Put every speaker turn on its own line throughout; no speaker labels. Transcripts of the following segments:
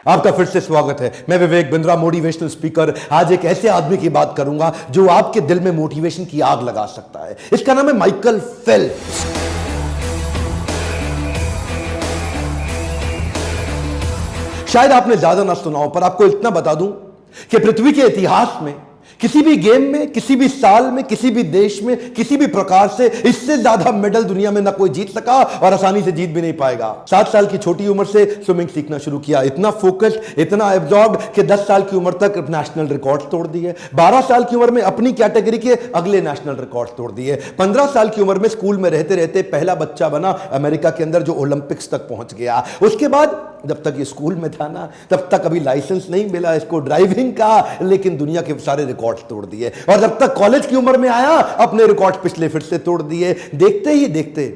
आपका फिर से स्वागत है। मैं विवेक बिंद्रा, मोटिवेशनल स्पीकर। आज एक ऐसे आदमी की बात करूंगा जो आपके दिल में मोटिवेशन की आग लगा सकता है। इसका नाम है माइकल फेल्प्स। शायद आपने ज्यादा ना सुना हो, पर आपको इतना बता दूं कि पृथ्वी के इतिहास में किसी भी गेम में, किसी भी साल में, किसी भी देश में, किसी भी प्रकार से इससे ज्यादा मेडल दुनिया में ना कोई जीत सका और आसानी से जीत भी नहीं पाएगा। 7 साल की छोटी उम्र से स्विमिंग सीखना शुरू किया, इतना फोकस, इतना एब्जॉर्ब कि 10 साल की उम्र तक नेशनल रिकॉर्ड तोड़ दिए। 12 साल की उम्र में अपनी कैटेगरी के अगले नेशनल रिकॉर्ड तोड़ दिए। 15 साल की उम्र में स्कूल में रहते रहते पहला बच्चा बना अमेरिका के अंदर जो ओलंपिक्स तक पहुंच गया। उसके बाद जब तक ये स्कूल में था ना, तब तक अभी लाइसेंस नहीं मिला इसको ड्राइविंग का, लेकिन दुनिया के सारे रिकॉर्ड तोड़ दिए। और जब तक कॉलेज की उम्र में आया, अपने रिकॉर्ड पिछले फिर से तोड़ दिए। देखते ही देखते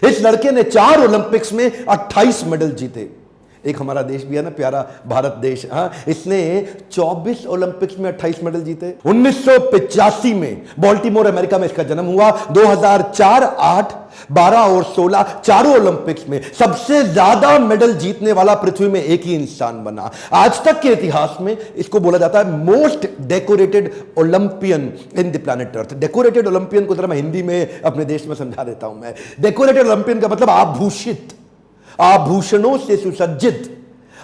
इस लड़के ने 4 ओलंपिक्स में 28 मेडल जीते। एक हमारा देश भी है ना प्यारा, भारत देश, इसने 24 ओलंपिक्स में 28 मेडल जीते। 1985 में बाल्टीमोर अमेरिका में इसका जन्म हुआ। 2004, 8, 12 और 16 चारों ओलंपिक्स में सबसे ज्यादा मेडल जीतने वाला पृथ्वी में एक ही इंसान बना। आज तक के इतिहास में इसको बोला जाता है most decorated Olympian in the planet earth. Decorated Olympian को जरा मैं हिंदी में अपने देश में समझा देता हूं। मैं डेकोरेटेड ओलंपियन का मतलब आभूषित, आभूषणों से सुसज्जित,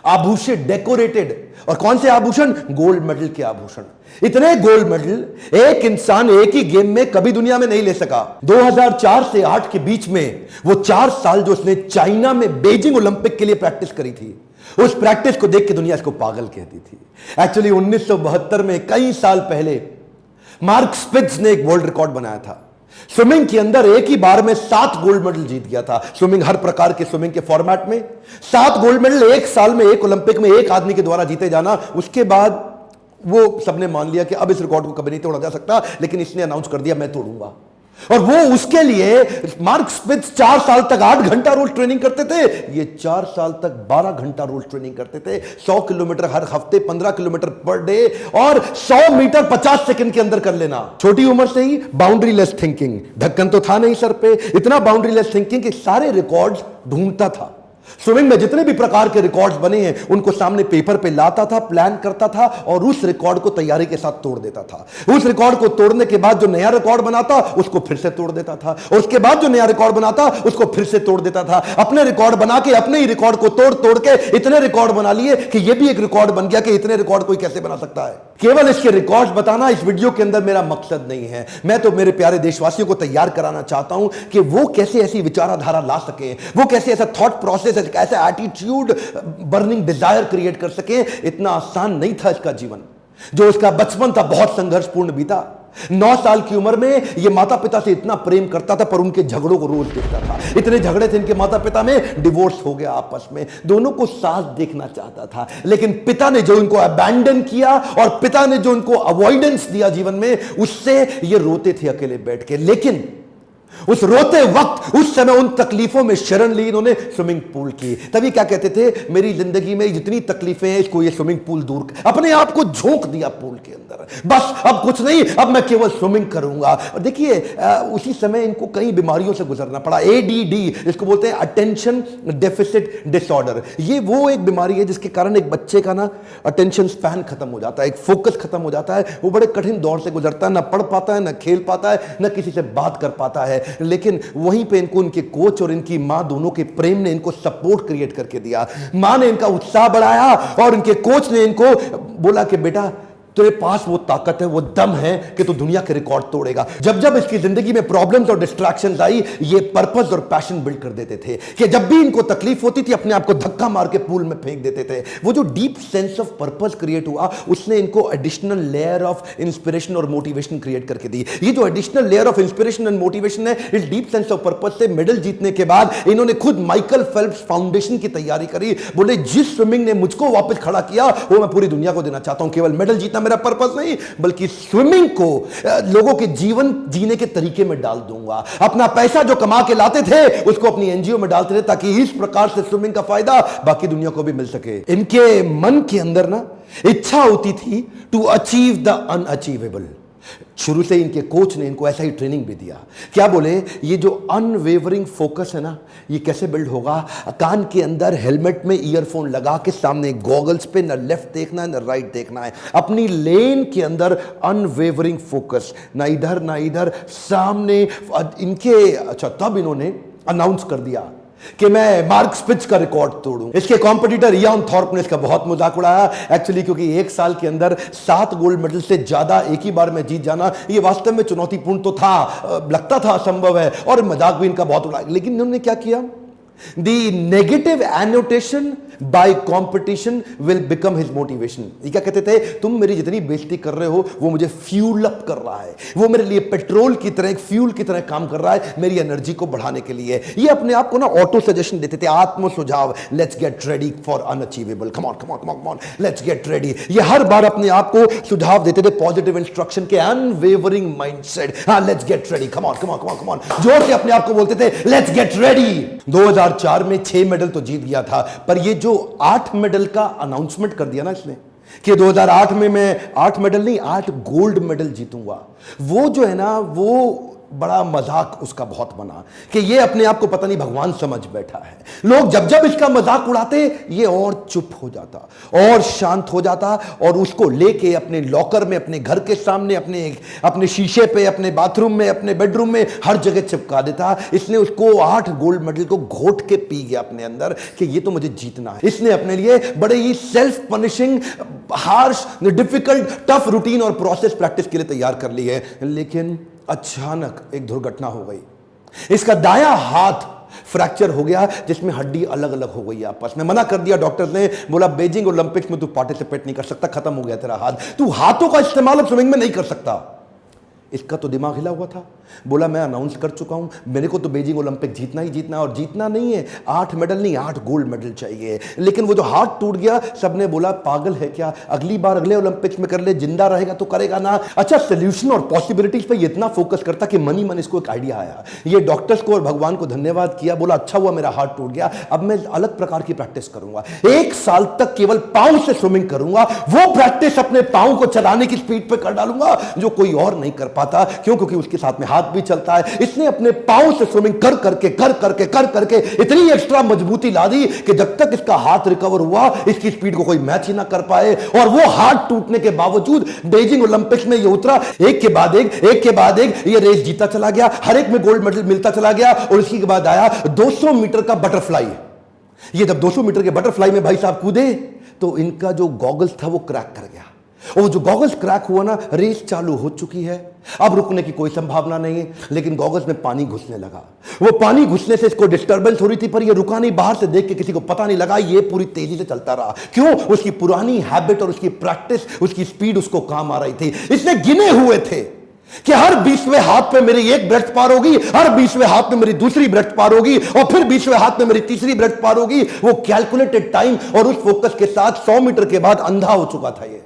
आभूषित, डेकोरेटेड। और कौन से आभूषण? गोल्ड मेडल के आभूषण। इतने गोल्ड मेडल एक इंसान एक ही गेम में कभी दुनिया में नहीं ले सका। 2004 से 8 के बीच में वो 4 साल जो उसने चाइना में बीजिंग ओलंपिक के लिए प्रैक्टिस करी थी, उस प्रैक्टिस को देख के दुनिया इसको पागल कहती थी। एक्चुअली 1972 में, कई साल पहले, मार्क स्पिट्ज ने एक वर्ल्ड रिकॉर्ड बनाया था। स्विमिंग के अंदर एक ही बार में 7 गोल्ड मेडल जीत गया था। स्विमिंग, हर प्रकार के स्विमिंग के फॉर्मेट में 7 गोल्ड मेडल एक साल में, एक ओलंपिक में एक आदमी के द्वारा जीते जाना। उसके बाद वो सबने मान लिया कि अब इस रिकॉर्ड को कभी नहीं तोड़ा जा सकता, लेकिन इसने अनाउंस कर दिया मैं तोड़ूंगा। और वो उसके लिए मार्क स्पिट्ज 4 साल तक 8 घंटा रोज ट्रेनिंग करते थे, ये 4 साल तक 12 घंटा रोज ट्रेनिंग करते थे। 100 किलोमीटर हर हफ्ते, 15 किलोमीटर पर डे, और 100 मीटर 50 सेकंड के अंदर कर लेना। छोटी उम्र से ही बाउंड्री लेस थिंकिंग, ढक्कन तो था नहीं सर पे, इतना बाउंड्री लेस थिंकिंग कि सारे रिकॉर्ड्स ढूंढता था। स्विमिंग में जितने भी प्रकार के रिकॉर्ड्स बने हैं उनको सामने पेपर पे लाता था, प्लान करता था और उस रिकॉर्ड को तैयारी के साथ तोड़ देता था। उस रिकॉर्ड को तोड़ने के बाद जो नया रिकॉर्ड बनाता उसको फिर से तोड़ देता था, और उसके बाद जो नया रिकॉर्ड बनाता उसको फिर से तोड़ देता था। अपने रिकॉर्ड बना के अपने ही रिकॉर्ड को तोड़ तोड़ के इतने रिकॉर्ड बना लिए कि यह भी एक रिकॉर्ड बन गया कि इतने रिकॉर्ड कोई कैसे बना सकता है। केवल इसके रिकॉर्ड्स बताना इस वीडियो के अंदर मेरा मकसद नहीं है। मैं तो मेरे प्यारे देशवासियों को तैयार कराना चाहता हूं कि वो कैसे ऐसी विचारधारा ला सके, वो कैसे ऐसा थॉट प्रोसेस, ऐसा एटीट्यूड, बर्निंग डिजायर क्रिएट कर सके। इतना आसान नहीं था इसका जीवन। जो उसका बचपन था बहुत संघर्षपूर्ण बीता। 9 साल की उम्र में यह माता पिता से इतना प्रेम करता था, पर उनके झगड़ों को रोज देखता था। इतने झगड़े थे इनके माता पिता में, डिवोर्स हो गया आपस में। दोनों को साथ देखना चाहता था, लेकिन पिता ने जो इनको अबैंडन किया और पिता ने जो इनको अवॉइडेंस दिया जीवन में, उससे ये रोते थे अकेले बैठ के। लेकिन उस रोते वक्त, उस समय उन तकलीफों में शरण ली इन्होंने स्विमिंग पूल की। तभी क्या कहते थे, मेरी जिंदगी में जितनी तकलीफें हैं इसको ये स्विमिंग पूल दूर कर। अपने आप को झोंक दिया पूल के अंदर, बस अब कुछ नहीं, अब मैं केवल स्विमिंग करूंगा। और देखिए उसी समय इनको कई बीमारियों से गुजरना पड़ा। एडीडी, इसको बोलते हैं अटेंशन डेफिसिट डिसऑर्डर। ये वो एक बीमारी है जिसके कारण एक बच्चे का ना अटेंशन स्पैन खत्म हो जाता है, एक फोकस खत्म हो जाता है। वो बड़े कठिन दौर से गुजरता है, ना पढ़ पाता है, ना खेल पाता है, ना किसी से बात कर पाता है। लेकिन वहीं पे इनको उनके कोच और इनकी मां दोनों के प्रेम ने इनको सपोर्ट क्रिएट करके दिया। मां ने इनका उत्साह बढ़ाया और इनके कोच ने इनको बोला कि बेटा तेरे पास वो ताकत है, वो दम है कि तू दुनिया के रिकॉर्ड तोड़ेगा। जब जब इसकी जिंदगी में प्रॉब्लम्स और डिस्ट्रैक्शंस आई, ये पर्पस और पैशन बिल्ड कर देते थे कि जब भी इनको तकलीफ होती थी अपने आप को धक्का मार के पूल में फेंक देते थे। वो जो deep sense of purpose create हुआ, उसने इनको एडिशनल लेयर ऑफ इंस्पिरेशन और मोटिवेशन क्रिएट करके दी। ये जो additional layer of inspiration and motivation है, इस डीप सेंस ऑफ पर्पस से मेडल जीतने के बाद इन्होंने खुद माइकल फेल्प्स फाउंडेशन की तैयारी करी। बोले जिस स्विमिंग ने मुझको वापस खड़ा किया वो मैं पूरी दुनिया को देना चाहता हूं। केवल मेडल जीतना मेरा पर्पस नहीं, बल्कि स्विमिंग को लोगों के जीवन जीने के तरीके में डाल दूंगा। अपना पैसा जो कमा के लाते थे उसको अपनी एनजीओ में डालते थे, ताकि इस प्रकार से स्विमिंग का फायदा बाकी दुनिया को भी मिल सके। इनके मन के अंदर ना इच्छा होती थी टू अचीव द अनअचीवेबल। शुरू से इनके कोच ने इनको ऐसा ही ट्रेनिंग भी दिया। क्या बोले, ये जो अनवेवरिंग फोकस है ना, ये कैसे बिल्ड होगा? कान के अंदर हेलमेट में ईयरफोन लगा के सामने गॉगल्स पे न लेफ्ट देखना है न राइट देखना है, अपनी लेन के अंदर अनवेवरिंग फोकस, ना इधर ना इधर, सामने इनके। अच्छा, तब इन्होंने अनाउंस कर दिया कि मैं मार्क स्पिट्ज का रिकॉर्ड तोड़ूं। इसके कॉम्पिटिटर इयान थॉर्प ने इसका बहुत मजाक उड़ाया एक्चुअली, क्योंकि एक साल के अंदर 7 गोल्ड मेडल से ज्यादा एक ही बार में जीत जाना ये वास्तव में चुनौतीपूर्ण तो था, लगता था असंभव है, और मजाक भी इनका बहुत उड़ाया। लेकिन इन्होंने क्या किया, The negative annotation by competition will become his motivation। ये क्या कहते थे, तुम मेरी जितनी बेइज्जती कर रहे हो वो मुझे फ्यूल अप कर रहा है, वो मेरे लिए पेट्रोल की तरह, एक फ्यूल की तरह काम कर रहा है मेरी एनर्जी को बढ़ाने के लिए। ये अपने आप को ना ऑटो सजेशन देते थे, आत्म सुझाव, let's get ready for unachievable, come on come on come on, let's get ready. ये हर बार अपने आप को सुझाव देते थे, पॉजिटिव इंस्ट्रक्शन के, अनवेवरिंग माइंडसेट, हाँ let's get ready, come on come on come on come on, जोर से अपने आप को बोलते थे लेट्स गेट रेडी। 2004 में 6 मेडल तो जीत गया था, पर ये जो 8 मेडल का अनाउंसमेंट कर दिया ना इसने कि 2008 में मैं 8 मेडल नहीं 8 गोल्ड मेडल जीतूंगा, वो जो है ना वो बड़ा मजाक उसका बहुत बना कि ये अपने आप को पता नहीं भगवान समझ बैठा है। लोग जब जब इसका मजाक उड़ाते ये और चुप हो जाता और शांत हो जाता, और उसको लेके अपने लॉकर में, अपने घर के सामने, अपने शीशे पे, अपने बाथरूम में, अपने बेडरूम में, हर जगह चिपका देता। इसने उसको 8 गोल्ड मेडल को घोट के पी गया अपने अंदर कि ये तो मुझे जीतना है। इसने अपने लिए बड़े ही self punishing, harsh, difficult, tough routine और प्रोसेस प्रैक्टिस के लिए तैयार कर ली है। लेकिन अचानक एक दुर्घटना हो गई, इसका दायां हाथ फ्रैक्चर हो गया जिसमें हड्डी अलग अलग हो गई आपस में। मना कर दिया डॉक्टर ने, बोला बीजिंग ओलंपिक्स में तू पार्टिसिपेट नहीं कर सकता, खत्म हो गया तेरा हाथ, तू हाथों का इस्तेमाल अब स्विमिंग में नहीं कर सकता। इसका तो दिमाग हिला हुआ था, बोला मैं अनाउंस कर चुका हूं, मेरे को तो बीजिंग ओलंपिक जीतना ही जीतना, और जीतना नहीं है 8 मेडल नहीं 8 गोल्ड मेडल चाहिए। लेकिन वो जो हाथ टूट गया, सबने बोला पागल है क्या, अगली बार अगले ओलंपिक्स में कर ले, जिंदा रहेगा तो करेगा ना। अच्छा, सोल्यूशन और पॉसिबिलिटीज पे इतना फोकस करता कि मन ही मन इसको एक आइडिया आया। ये डॉक्टर्स को और भगवान को धन्यवाद किया, बोला अच्छा हुआ मेरा हाथ टूट गया, अब मैं अलग प्रकार की प्रैक्टिस करूंगा, 1 साल तक केवल पांव से स्विमिंग करूंगा, वो प्रैक्टिस अपने पांव को चलाने की स्पीड पे कर डालूंगा जो कोई और नहीं कर पाता। क्यों? क्योंकि उसके साथ में हाथ भी चलता है। इसने अपने पांव से स्विमिंग कर करके इतनी एक्स्ट्रा मजबूती ला दी कि जब तक इसका हाथ रिकवर हुआ इसकी स्पीड को कोई मैच ही ना कर पाए, और वो हाथ टूटने के बावजूद बीजिंग ओलंपिक्स में ये उतरा, एक के बाद एक ये रेस जीता चला गया, हर एक में गोल्ड मेडल मिलता चला गया। और इसी के बाद आया 200 मीटर का बटरफ्लाई। ये जब 200 मीटर के बटरफ्लाई में भाई साहब कूदे तो इनका जो गॉगल्स था वो क्रैक कर गया, और जो गॉगल्स क्रैक हुआ ना, रेस चालू हो चुकी है, अब रुकने की कोई संभावना नहीं है। लेकिन गॉगल्स में पानी घुसने लगा, वो पानी घुसने से इसको डिस्टर्बेंस हो रही थी, पर ये रुका नहीं, बाहर से देख के किसी को पता नहीं लगा, ये पूरी तेजी से चलता रहा। क्यों? उसकी पुरानी हैबिट और उसकी प्रैक्टिस, उसकी स्पीड उसको काम आ रही थी। इसने गिने हुए थे कि हर 20वें हाथ पे मेरी एक ब्रेथ पार होगी, हर 20वें हाथ में मेरी दूसरी ब्रेथ पार होगी, और फिर 20वें हाथ में मेरी तीसरी ब्रेथ पार होगी। वो कैलकुलेटेड टाइम और उस फोकस के साथ 100 मीटर के बाद अंधा हो चुका था। ये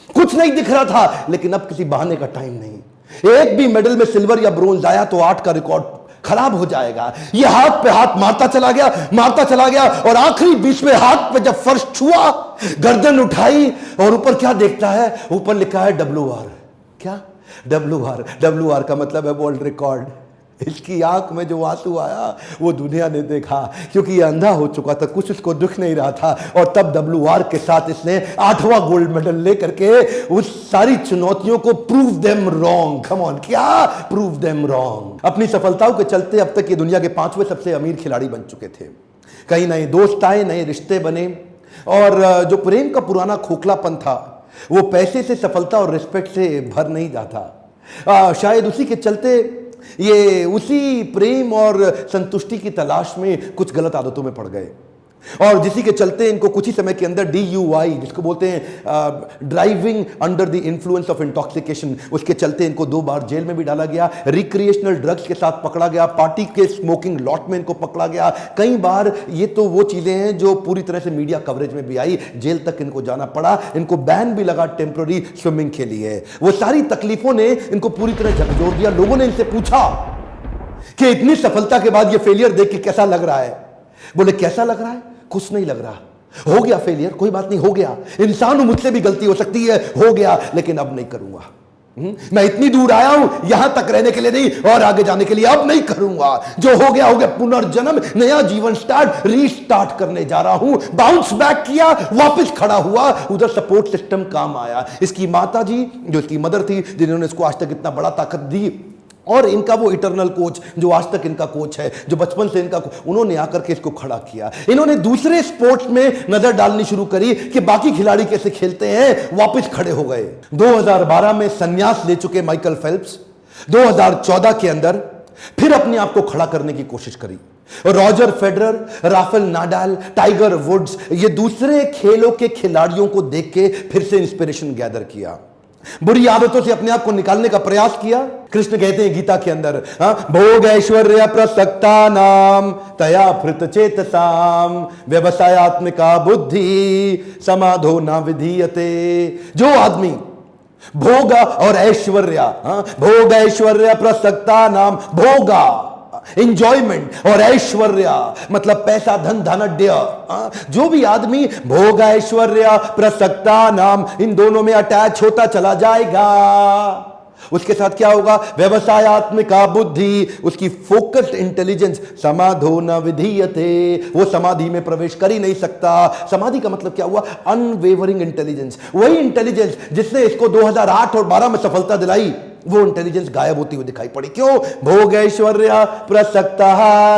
कुछ नहीं दिख रहा था, लेकिन अब किसी बहाने का टाइम नहीं। एक भी मेडल में सिल्वर या ब्रोंज आया तो 8 का रिकॉर्ड खराब हो जाएगा। ये हाथ पे हाथ मारता चला गया, और आखिरी 20वें हाथ पे जब फर्श छुआ, गर्दन उठाई और ऊपर क्या देखता है, ऊपर लिखा है WR। क्या? WR का मतलब है वर्ल्ड रिकॉर्ड। इसकी आंख में जो आंसू आया वो दुनिया ने देखा, क्योंकि ये अंधा हो चुका था, कुछ उसको दुख नहीं रहा था। और तब WR के साथ इसने 8वां गोल्ड मेडल लेकर के उस सारी चुनौतियों को prove them wrong. Come on, क्या प्रूव देम रॉन्ग। अपनी सफलताओं के चलते अब तक ये दुनिया के 5वें सबसे अमीर खिलाड़ी बन चुके थे। कई नए दोस्त आए, नए रिश्ते बने, और जो प्रेम का पुराना खोखलापन था वो पैसे से, सफलता और रिस्पेक्ट से भर नहीं जाता। शायद उसी के चलते ये उसी प्रेम और संतुष्टि की तलाश में कुछ गलत आदतों में पड़ गए, और जिसी के चलते इनको कुछ ही समय के अंदर DUI, जिसको बोलते हैं driving under the influence of intoxication, उसके चलते इनको 2 बार जेल में भी डाला गया, रिक्रिएशनल ड्रग्स के साथ पकड़ा गया, पार्टी के स्मोकिंग लॉट में इनको पकड़ा गया कई बार। ये तो वो चीजें हैं जो पूरी तरह से मीडिया कवरेज में भी आई, जेल तक इनको जाना पड़ा, इनको बैन भी लगा टेम्पररी स्विमिंग के लिए। वो सारी तकलीफों ने इनको पूरी तरह झकझोर दिया। लोगों ने इनसे पूछा कि इतनी सफलता के बाद ये फेलियर देख के कैसा लग रहा है? बोले कैसा लग रहा है? कुछ नहीं लग रहा, हो गया फेलियर, कोई बात नहीं, हो गया, इंसान हूं, मुझसे भी गलती हो सकती है, हो गया, लेकिन अब नहीं करूंगा। मैं इतनी दूर आया हूं यहां तक रहने के लिए नहीं और आगे जाने के लिए। अब नहीं करूंगा, जो हो गया पुनर्जन्म, नया जीवन स्टार्ट, रीस्टार्ट करने जा रहा हूं। बाउंस बैक किया, वापस खड़ा हुआ, उधर सपोर्ट सिस्टम काम आया। इसकी माता जी जो इसकी मदर थी, जिन्होंने इसको आज तक इतना बड़ा ताकत दी, और इनका वो इटरनल कोच जो आज तक इनका कोच है, जो बचपन से इनका, उन्होंने आकर के इसको खड़ा किया। इन्होंने दूसरे स्पोर्ट्स में नजर डालनी शुरू करी कि बाकी खिलाड़ी कैसे खेलते हैं, वापस खड़े हो गए। 2012 में संन्यास ले चुके माइकल फेल्प्स 2014 के अंदर फिर अपने आप को खड़ा करने की कोशिश करी। Roger Federer, Rafael Nadal, Tiger Woods, ये दूसरे खेलों के खिलाड़ियों को देख के फिर से इंस्पिरेशन गैदर किया, बुरी आदतों से अपने आप को निकालने का प्रयास किया। कृष्ण कहते हैं गीता के अंदर, भोग ऐश्वर्य प्रसक्ता नाम तया फृत चेतसाम व्यवसायत्मिका बुद्धि समाधो न विधीयते। जो आदमी भोग और ऐश्वर्य, भोग ऐश्वर्य प्रसक्ता नाम, भोगा इंजॉयमेंट और ऐश्वर्य मतलब पैसा, धन, धनाढ्य, जो भी आदमी भोग ऐश्वर्य प्रसक्ता नाम इन दोनों में अटैच होता चला जाएगा, उसके साथ क्या होगा, व्यवसायत्मिका बुद्धि, उसकी फोकस्ड इंटेलिजेंस, समाधो न विधीयते, वो समाधि में प्रवेश कर ही नहीं सकता। समाधि का मतलब क्या हुआ, अनवेवरिंग इंटेलिजेंस, वही इंटेलिजेंस जिसने इसको 2008 और 12 में सफलता दिलाई, वो इंटेलिजेंस गायब होती हुई दिखाई पड़ी। क्यों, भोग ऐश्वर्य प्रसक्ता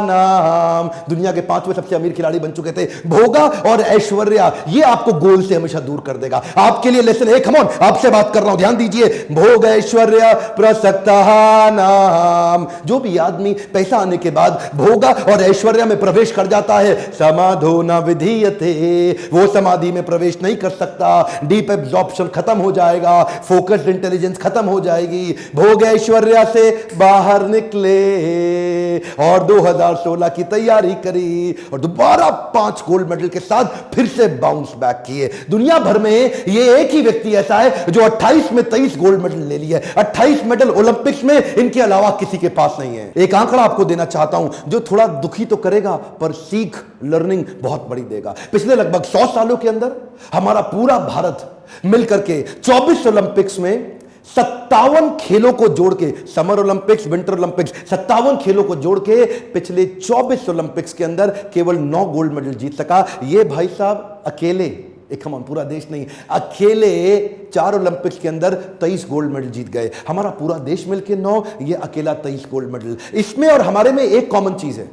नाम, दुनिया के 5वें सबसे अमीर खिलाड़ी बन चुके थे। भोगा और ऐश्वर्य ये आपको गोल से हमेशा दूर कर देगा। आपके लिए लेसन है, कम ऑन, आपसे बात कर रहा हूं, ध्यान दीजिए। भोग ऐश्वर्य प्रसक्ता नाम, जो भी आदमी पैसा आने के बाद भोगा और ऐश्वर्य में प्रवेश कर जाता है, समाधो न विधीयते, वो समाधि में प्रवेश नहीं कर सकता। डीप एब्जॉर्प्शन खत्म हो जाएगा, फोकस्ड इंटेलिजेंस खत्म हो जाएगी। भोग ऐश्वर्या से बाहर निकले और 2016 की तैयारी करी और दोबारा 5 गोल्ड मेडल के साथ फिर से बाउंस बैक किए। दुनिया भर में ये एक ही व्यक्ति ऐसा है जो 28 में 23 गोल्ड मेडल ले लिए, 28 मेडल ओलंपिक्स में, इनके अलावा किसी के पास नहीं है। एक आंकड़ा आपको देना चाहता हूं जो थोड़ा दुखी तो करेगा पर सीख, लर्निंग बहुत बड़ी देगा। पिछले लगभग 100 सालों के अंदर हमारा पूरा भारत मिलकर के 24 ओलंपिक्स में 57 खेलों को जोड़ के, समर ओलंपिक्स, विंटर ओलंपिक्स, 57 खेलों को जोड़ के पिछले 24 ओलंपिक्स के अंदर केवल 9 गोल्ड मेडल जीत सका। ये भाई साहब अकेले, एक हम पूरा देश नहीं, अकेले 4 ओलंपिक्स के अंदर 23 गोल्ड मेडल जीत गए। हमारा पूरा देश मिलके 9, ये अकेला 23 गोल्ड मेडल। इसमें और हमारे में एक कॉमन चीज है,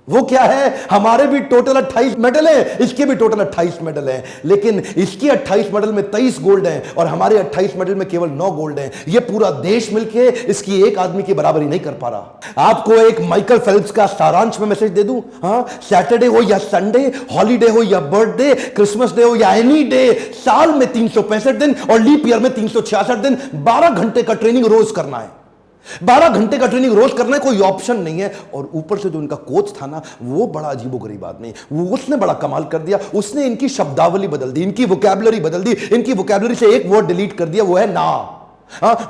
वो क्या है, हमारे भी टोटल 28 मेडल हैं, इसके भी टोटल 28 मेडल हैं, लेकिन इसके 28 मेडल में 23 गोल्ड हैं और हमारे 28 मेडल में केवल 9 गोल्ड हैं। ये पूरा देश मिलके इसकी एक आदमी की बराबरी नहीं कर पा रहा। आपको एक माइकल फेल्प्स का सारांश में मैसेज दे दूं, सैटरडे हो या संडे, हॉलीडे हो या बर्थडे, क्रिसमस डे हो या एनी डे, साल में 365 दिन और लीप ईयर में 366 दिन, 12 घंटे का ट्रेनिंग रोज करना है। 12 घंटे का ट्रेनिंग रोज करना है, कोई ऑप्शन नहीं है। और ऊपर से जो इनका कोच था ना, वो बड़ा अजीबोगरीब आदमी, उसने बड़ा कमाल कर दिया। उसने इनकी शब्दावली बदल दी, इनकी वोकैबुलरी बदल दी। इनकी वोकैबुलरी से एक वर्ड डिलीट कर दिया, वो है ना।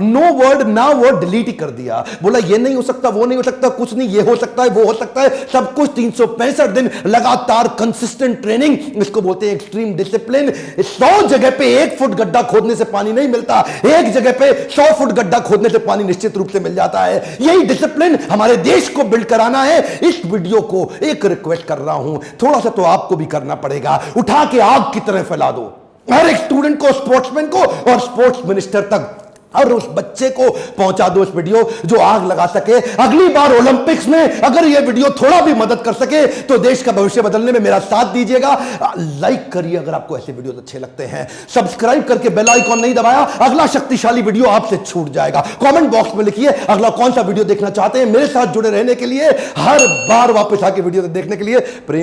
नो वर्ड, ना वर्ड डिलीट ही कर दिया। बोला ये नहीं हो सकता, वो नहीं हो सकता, कुछ नहीं, ये हो सकता है, वो हो सकता है, सब कुछ। 365 दिन लगातार कंसिस्टेंट ट्रेनिंग, इसको बोलते हैं एक्सट्रीम डिसिप्लिन। 100 जगह पे 1 फुट गड्ढा खोदने से पानी नहीं मिलता, एक जगह पे 100 फुट गड्ढा खोदने से पानी निश्चित रूप से मिल जाता है। यही डिसिप्लिन हमारे देश को बिल्ड कराना है। इस वीडियो को एक रिक्वेस्ट कर रहा हूं, थोड़ा सा तो आपको भी करना पड़ेगा, उठा के आग की तरह फैला दो हर एक स्टूडेंट को, स्पोर्ट्समैन को और स्पोर्ट्स मिनिस्टर तक, और उस बच्चे को पहुंचा दो इस वीडियो जो आग लगा सके। अगली बार ओलंपिक्स में अगर यह वीडियो थोड़ा भी मदद कर सके तो देश का भविष्य बदलने में मेरा साथ दीजिएगा। लाइक करिए अगर आपको ऐसे वीडियो अच्छे लगते हैं, सब्सक्राइब करके बेल आइकॉन नहीं दबाया, अगला शक्तिशाली वीडियो आपसे छूट जाएगा। कमेंट बॉक्स में लिखिए अगला कौन सा वीडियो देखना चाहते हैं। मेरे साथ जुड़े रहने के लिए, हर बार वापस आके वीडियो देखने के लिए प्रेम